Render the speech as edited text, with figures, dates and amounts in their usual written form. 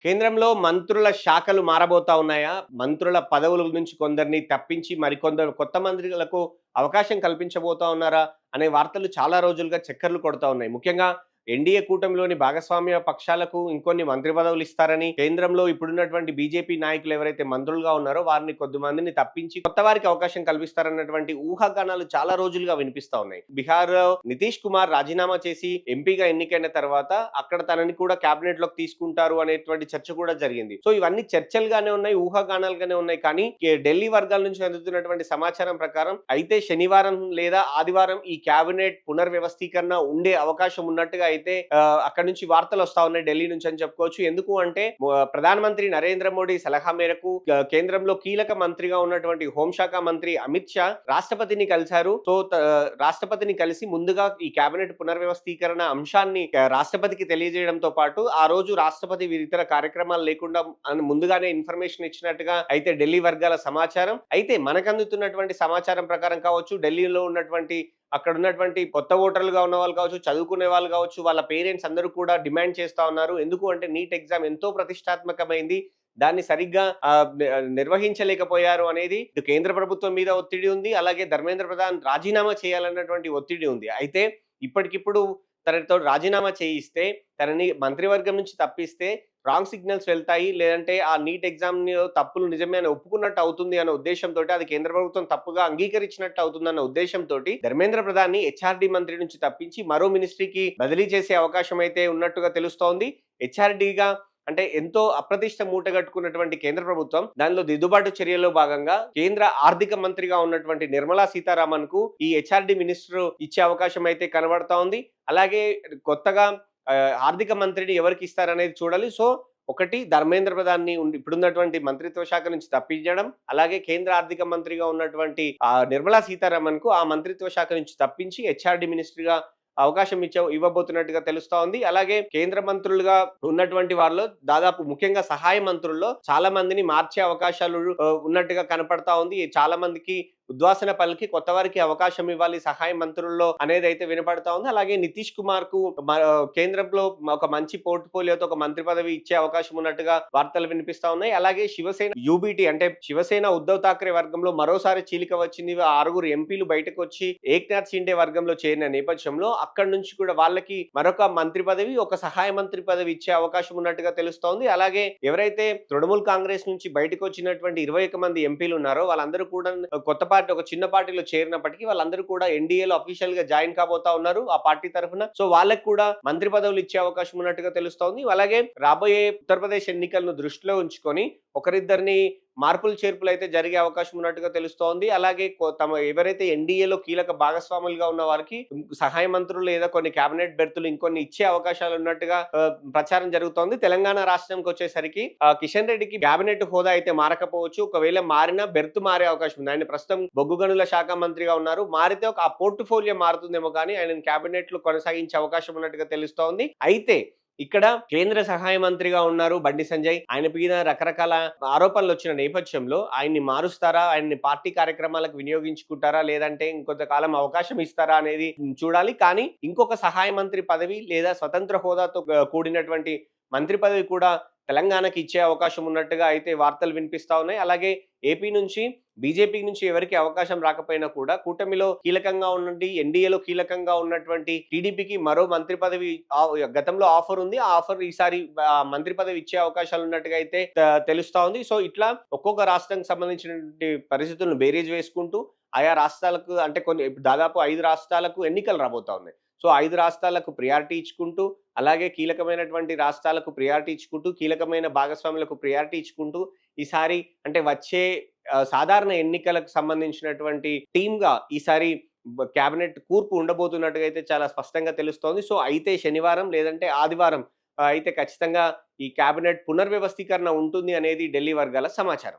కేంద్రంలో మంత్రుల శాఖలు మారబోతా ఉన్నాయా? మంత్రుల పదవుల నుంచి కొందరిని తప్పించి మరికొందరు కొత్త మంత్రులకు అవకాశం కల్పించబోతా ఉన్నారా? అనే వార్తలు చాలా రోజులుగా చక్కర్లు కొడతా ఉన్నాయి. ముఖ్యంగా ఎన్‌డీఏ కూటమిలోని భాగస్వామ్య పక్షాలకు ఇంకొన్ని మంత్రి పదవులు ఇస్తారని, కేంద్రంలో ఇప్పుడున్నటువంటి బీజేపీ నాయకులు ఎవరైతే మంత్రులుగా ఉన్నారో వారిని కొద్దిమందిని తప్పించి కొత్త వారికి అవకాశం కల్పిస్తారన్నటువంటి ఊహాగానాలు చాలా రోజులుగా వినిపిస్తా ఉన్నాయి. బీహార్‌లో నితీష్ కుమార్ రాజీనామా చేసి ఎంపీగా ఎన్నికైన తర్వాత అక్కడ తనని కూడా క్యాబినెట్‌లోకి తీసుకుంటారు అనేటువంటి చర్చ కూడా జరిగింది. సో ఇవన్నీ చర్చలుగానే ఉన్నాయి, ఊహాగానాలుగానే ఉన్నాయి. కానీ ఢిల్లీ వర్గాల నుంచి అందుతున్నటువంటి సమాచారం ప్రకారం అయితే శనివారం లేదా ఆదివారం ఈ క్యాబినెట్ పునర్వ్యవస్థీకరణ ఉండే అవకాశం ఉన్నట్టుగా అయితే అక్కడి నుంచి వార్తలు వస్తా ఉన్నాయి ఢిల్లీ నుంచి అని చెప్పుకోవచ్చు. ఎందుకు అంటే ప్రధానమంత్రి నరేంద్ర మోడీ సలహా మేరకు కేంద్రంలో కీలక మంత్రిగా ఉన్నటువంటి హోంశాఖ మంత్రి అమిత్ షా రాష్ట్రపతిని కలిశారు. సో రాష్ట్రపతిని కలిసి ముందుగా ఈ కేబినెట్ పునర్వ్యవస్థీకరణ అంశాన్ని రాష్ట్రపతికి తెలియజేయడంతో పాటు ఆ రోజు రాష్ట్రపతి ఇతర కార్యక్రమాలు లేకుండా ముందుగానే ఇన్ఫర్మేషన్ ఇచ్చినట్టుగా అయితే ఢిల్లీ వర్గాల సమాచారం. అయితే మనకు అందుతున్నటువంటి సమాచారం ప్రకారం కావచ్చు, ఢిల్లీలో ఉన్నటువంటి అక్కడ ఉన్నటువంటి కొత్త ఓటర్లుగా ఉన్న వాళ్ళు కావచ్చు, చదువుకునే వాళ్ళు కావచ్చు, వాళ్ళ పేరెంట్స్ అందరూ కూడా డిమాండ్ చేస్తా ఉన్నారు. ఎందుకు అంటే నీట్ ఎగ్జామ్ ఎంతో ప్రతిష్టాత్మకమైంది. దాన్ని సరిగ్గా నిర్వహించలేకపోయారు అనేది ఇటు కేంద్ర ప్రభుత్వం మీద ఒత్తిడి ఉంది. అలాగే ధర్మేంద్ర ప్రధాన్ రాజీనామా చేయాలన్నటువంటి ఒత్తిడి ఉంది. అయితే ఇప్పటికిప్పుడు తనతో రాజీనామా చేయిస్తే, తనని మంత్రివర్గం నుంచి తప్పిస్తే రాంగ్ సిగ్నల్స్ వెళ్తాయి. లేదంటే ఆ నీట్ ఎగ్జామ్‌లో తప్పులు నిజమే అని ఒప్పుకున్నట్టు అవుతుంది అన్న ఉద్దేశ్యంతోటి, అది కేంద్ర ప్రభుత్వం తప్పుగా అంగీకరించినట్టు అవుతుందన్న ఉద్దేశ్యంతోటి ధర్మేంద్ర ప్రధాన్‌ని హెచ్ఆర్‌డీ మంత్రి నుంచి తప్పించి మరో మినిస్ట్రీకి బదిలీ చేసే అవకాశం అయితే ఉన్నట్టుగా తెలుస్తోంది. హెచ్ఆర్‌డీగా అంటే ఎంతో అప్రతిష్ట మూటగట్టుకున్నటువంటి కేంద్ర ప్రభుత్వం దానిలో దిద్దుబాటు చర్యల్లో భాగంగా కేంద్ర ఆర్థిక మంత్రిగా ఉన్నటువంటి నిర్మలా సీతారామన్‌కు ఈ హెచ్ఆర్‌డీ మినిస్టర్ ఇచ్చే అవకాశం అయితే కనబడతా ఉంది. అలాగే కొత్తగా ఆర్థిక మంత్రిని ఎవరికి ఇస్తారనేది చూడాలి. సో ఒకటి ధర్మేంద్ర ప్రధాన్‌ని ఇప్పుడున్నటువంటి మంత్రిత్వ శాఖ నుంచి తప్పించడం, అలాగే కేంద్ర ఆర్థిక మంత్రిగా ఉన్నటువంటి నిర్మలా సీతారామన్‌కు ఆ మంత్రిత్వ శాఖ నుంచి తప్పించి హెచ్ఆర్‌డీ మినిస్టర్‌గా అవకాశం ఇవ్వబోతున్నట్టుగా తెలుస్తా ఉంది. అలాగే కేంద్ర మంత్రులుగా ఉన్నటువంటి వారిలో దాదాపు ముఖ్యంగా సహాయ మంత్రుల్లో చాలా మందిని మార్చే అవకాశాలు ఉన్నట్టుగా కనపడతా ఉంది. చాలా మందికి ఉద్వాసన పలికి కొత్త వారికి అవకాశం ఇవ్వాలి సహాయ మంత్రుల్లో అనేది అయితే వినపడతా ఉంది. అలాగే నితీష్ కుమార్ కు కేంద్రంలో ఒక మంచి పోర్ట్‌ఫోలియోతో ఒక మంత్రి పదవి ఇచ్చే అవకాశం ఉన్నట్టుగా వార్తలు వినిపిస్తా ఉన్నాయి. అలాగే శివసేన యూబీటీ అంటే శివసేన ఉద్ధవ్ ఠాక్రే వర్గంలో మరోసారి చీలిక వచ్చింది. 6 ఎంపీలు బయటకు వచ్చి ఏక్నాథ్ షిండే వర్గంలో చేరిన నేపథ్యంలో అక్కడి నుంచి కూడా వాళ్ళకి మరొక మంత్రి పదవి, ఒక సహాయ మంత్రి పదవి ఇచ్చే అవకాశం ఉన్నట్టుగా తెలుస్తోంది. అలాగే ఎవరైతే తృణమూల్ కాంగ్రెస్ నుంచి బయటకు వచ్చినటువంటి 21 మంది ఎంపీలు ఉన్నారో వాళ్ళందరూ కూడా కొత్త పార్టీ, ఒక చిన్న పార్టీలో చేరినప్పటికీ వాళ్ళందరూ కూడా ఎన్డీఏలో అఫీషియల్ గా జాయిన్ కాబోతా ఉన్నారు ఆ పార్టీ తరఫున. సో వాళ్ళకి కూడా మంత్రి పదవులు ఇచ్చే అవకాశం ఉన్నట్టుగా తెలుస్తోంది. అలాగే రాబోయే ఉత్తరప్రదేశ్ ఎన్నికలను దృష్టిలో ఉంచుకొని ఒకరిద్దరిని మార్పులు చేర్పులు అయితే జరిగే అవకాశం ఉన్నట్టుగా తెలుస్తోంది. అలాగే తమ ఎవరైతే ఎన్డీఏలో కీలక భాగస్వాములుగా ఉన్న వారికి సహాయ మంత్రులు లేదా కొన్ని కేబినెట్ బెర్తులు ఇంకొన్ని ఇచ్చే అవకాశాలు ఉన్నట్టుగా ప్రచారం జరుగుతోంది. తెలంగాణ రాష్ట్రంకి వచ్చేసరికి కిషన్ రెడ్డికి కేబినెట్ హోదా అయితే మారకపోవచ్చు. ఒకవేళ మారినా బెర్త్ మారే అవకాశం ఉంది. ఆయన ప్రస్తుతం బొగ్గు గనుల శాఖ మంత్రిగా ఉన్నారు. మారితే ఒక ఆ పోర్ట్‌ఫోలియో మారుతుందేమో కానీ ఆయన కేబినెట్ లో కొనసాగించే అవకాశం ఉన్నట్టుగా తెలుస్తోంది. అయితే ఇక్కడ కేంద్ర సహాయ మంత్రిగా ఉన్నారు బండి సంజయ్. ఆయన మీద రకరకాల ఆరోపణలు వచ్చిన నేపథ్యంలో ఆయన్ని మారుస్తారా? ఆయన్ని పార్టీ కార్యక్రమాలకు వినియోగించుకుంటారా? లేదంటే ఇంకొంతకాలం అవకాశం ఇస్తారా అనేది చూడాలి. కానీ ఇంకొక సహాయ మంత్రి పదవి లేదా స్వతంత్ర హోదాతో కూడినటువంటి మంత్రి పదవి కూడా తెలంగాణకి ఇచ్చే అవకాశం ఉన్నట్టుగా అయితే వార్తలు వినిపిస్తా ఉన్నాయి. అలాగే ఏపీ నుంచి బీజేపీ నుంచి ఎవరికి అవకాశం రాకపోయినా కూడా కూటమిలో కీలకంగా ఉన్నటువంటి ఎన్డీఏలో కీలకంగా ఉన్నటువంటి టీడీపీకి మరో మంత్రి పదవి గతంలో ఆఫర్ ఉంది. ఆ ఆఫర్ ఈసారి మంత్రి పదవి ఇచ్చే అవకాశాలు ఉన్నట్టుగా అయితే తెలుస్తా ఉంది. సో ఇట్లా ఒక్కొక్క రాష్ట్రానికి సంబంధించినటువంటి పరిస్థితులను బేరీజ్ వేసుకుంటూ ఆయా రాష్ట్రాలకు అంటే కొన్ని దాదాపు 5 రాష్ట్రాలకు ఎన్నికలు రాబోతా ఉన్నాయి. సో 5 రాష్ట్రాలకు ప్రియారిటీ ఇచ్చుకుంటూ, అలాగే కీలకమైనటువంటి రాష్ట్రాలకు ప్రియారిటీ ఇచ్చుకుంటూ, కీలకమైన భాగస్వాములకు ప్రియారిటీ ఇచ్చుకుంటూ ఈసారి అంటే వచ్చే సాధారణ ఎన్నికలకు సంబంధించినటువంటి టీమ్‌గా ఈసారి క్యాబినెట్ కూర్పు ఉండబోతున్నట్టుగా అయితే చాలా స్పష్టంగా తెలుస్తోంది. సో అయితే శనివారం లేదంటే ఆదివారం అయితే ఖచ్చితంగా ఈ క్యాబినెట్ పునర్వ్యవస్థీకరణ ఉంటుంది అనేది ఢిల్లీ వర్గాల సమాచారం.